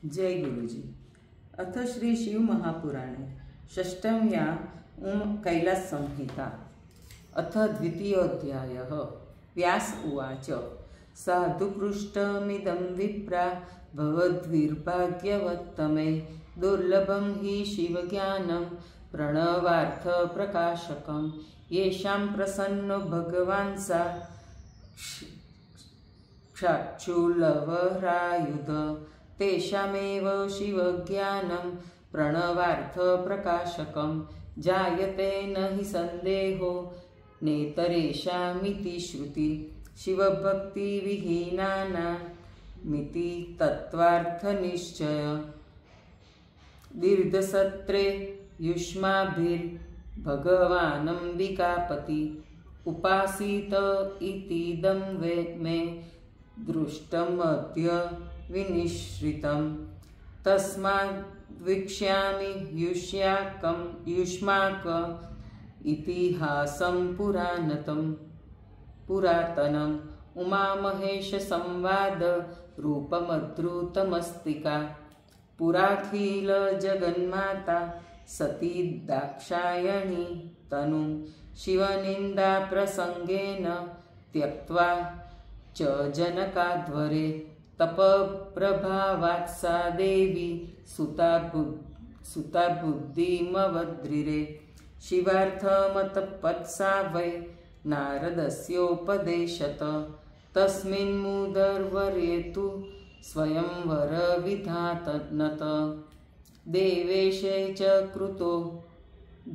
जय गुरुजी। अथ श्री शिव महापुराणे षष्ठम्या कैलास संहिता अथ द्वितीयोऽध्यायः। व्यास उवाच साधुपृष्ठमिदं विप्रा भवद्भिर्भाग्यवत्तमे दुर्लभं हि शिवज्ञानं प्रणवार्थप्रकाशकं येषां प्रसन्नो भगवान् सा क्षाक्षुलवरायुध तेषामेव शिवज्ञानं प्रणवार्थप्रकाशकं जायते न हि सन्देहो नेतरेषामिति श्रुति शिवभक्तिविहीनानामिति तत्त्वार्थनिश्चय दीर्घसत्रे युष्माभिर्भगवानम्बिकापति उपासीत इतीदं मे दृष्टमद्य विनिश्रितं तस्माद्वीक्ष्यामि युष्माक इतिहासं पुरातनम् उमामहेशसंवाद रूपमद्रुतमस्तिका पुराखिल जगन्माता सती दाक्षायणी तनु शिवनिन्दा प्रसंगेन त्यक्त्वा च जनकाध्वरे तपप्रभावात् सा देवी सुता बुद्धिमवद्रिरे शिवार्थमतपत्सा वै नारदस्योपदेशत तस्मिन्मुदर्वरे तु स्वयंवरविधानत देवेशे च कृतो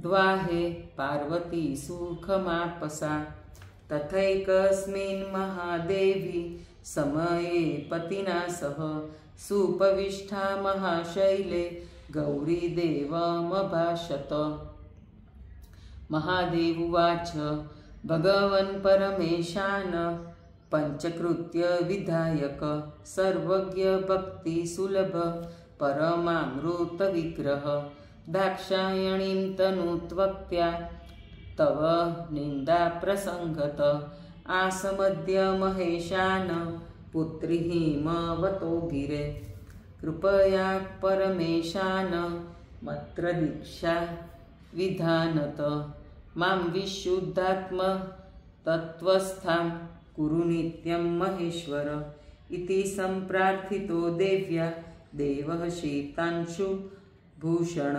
द्वाहे पार्वती सुखमापसा तथैकस्मिन् महादेवी समये पतिना सह सुपविष्टा महाशैले गौरीदेवमभाषत महादेव उवाच भगवन् परमेशान पंचकृत्य विधायक सर्वज्ञ भक्ति सुलभ परमामृत विग्रह दाक्षायणीं तनुत्वक्त्या तव निंदा प्रसंगत आसमद्य महेशान पुत्री हिमवतो गिरे कृपया परमेशान मत्र दीक्षा विधानत मां विशुद्धात्म तत्वस्थां कुरु नित्यं महेश्वर इति सम्प्रार्थितो देव्या देवः शीतांशुभूषण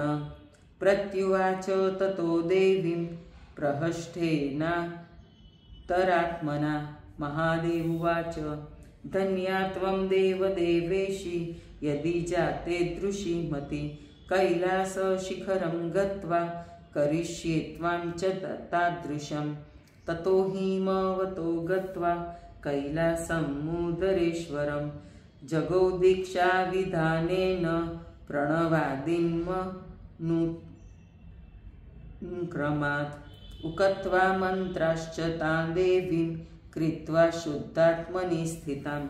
प्रत्युवाच ततो देवीं प्रहष्टेनान्तरात्मना महादेव उवाच धन्या त्वं देवदेवेशि यदि जाते दृशिमति कैलासशिखरं गत्वा करिष्ये त्वां च तादृशं ततो हिमवतो गत्वा कैलासमुदरेश्वरं जगौ दीक्षाविधानेन प्रणवादिन्मनुक्रमात् उक्त्वा मन्त्राश्च तां देवीं कृत्वा शुद्धात्मनि स्थितां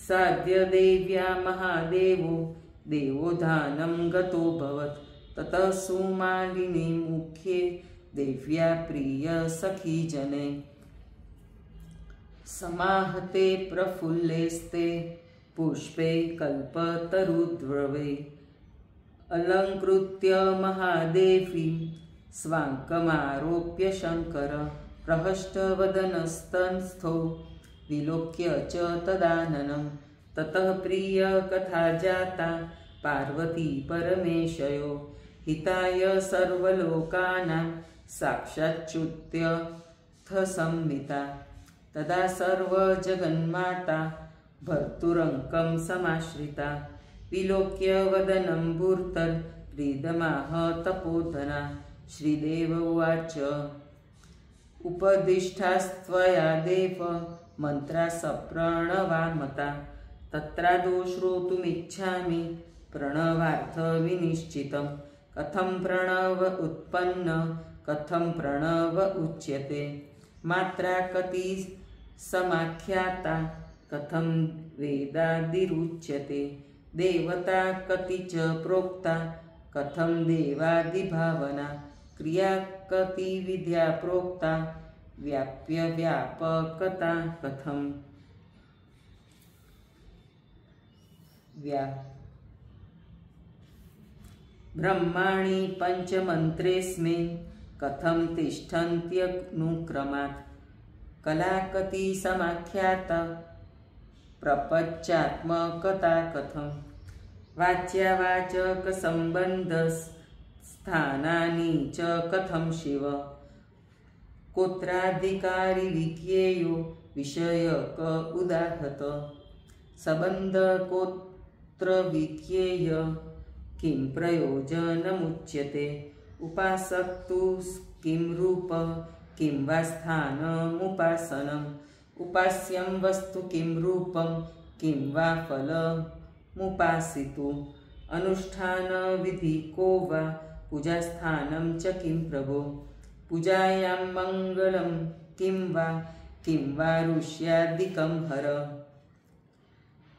साद्य देव्या महादेवो देवोधानं गतोऽभवत् ततः सुमालिनी मुख्ये देव्या प्रिय सखी जने समाहते प्रफुल्लेस्ते पुष्पे कल्पतरुद्रवे अलंकृत्य महादेवी स्वाङ्कमारोप्य शंकर प्रहष्टवदनस्तंस्थो विलोक्य च तदाननं ततः प्रिय कथा जाता पार्वती परमेशयो हिताय सर्वलोकानां साक्षाच्युत्यर्थसंहिता तदा सर्वजगन्माता भर्तुरङ्कं समाश्रिता विलोक्य वदनं भूर्तर्प्रीदमाह तपोधना श्रीदेव उवाच उपदिष्टास्त्वया देव मन्त्रा सप्रणवामता तत्रादौ श्रोतुमिच्छामि प्रणवार्थविनिश्चितं कथं प्रणव उत्पन्न कथं प्रणव उच्यते मात्रा कति समाख्याता कथं वेदादिरुच्यते देवता कति च प्रोक्ता कथं देवादिभावना क्रिया कति विद्या प्रोक्ता व्याप्य व्यापकता कथं ब्रह्माणि पञ्चमन्त्रेऽस्मिन् कथं तिष्ठन्त्यनुक्रमात् कलाकती समाख्याता प्रपञ्चात्मकता कथं वाच्यावाचकसम्बन्धस्थानानि च कथं शिव कोत्राधिकारी विज्ञेयो विषयक उदाहत संबन्धकोत्र विज्ञेय किं प्रयोजनमुच्यते उपासक्तु किं रूप किं वा स्थानमुपासनम् उपास्यं वस्तु किं रूपं किं वा फलमुपासितु अनुष्ठानविधि को वा पूजास्थानं च किं प्रभो पूजायां मङ्गलं किं वा ऋष्यादिकं हर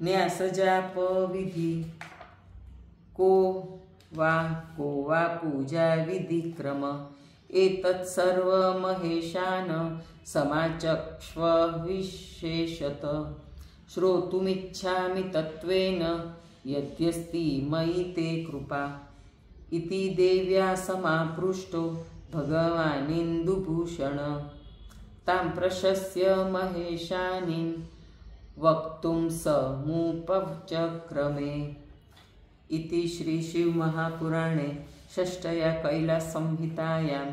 न्यासजापविधि को वा पूजाविधिक्रम एतत् सर्वमहेशान समाचक्ष्व विशेषत श्रोतुमिच्छामि तत्त्वेन यद्यस्ति मयि ते कृपा इति देव्या समापृष्टो भगवानिन्दुभूषण तां प्रशस्य महेशानीं वक्तुं समुपचक्रमे इति श्रीशिवमहापुराणे षष्ठया कैलाससंहितायां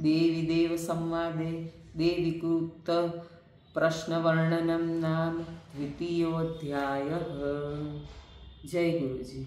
देवीदेवसंवादे देवीकृतप्रश्नवर्णनं नाम द्वितीयोऽध्यायः। जय गुरुजी।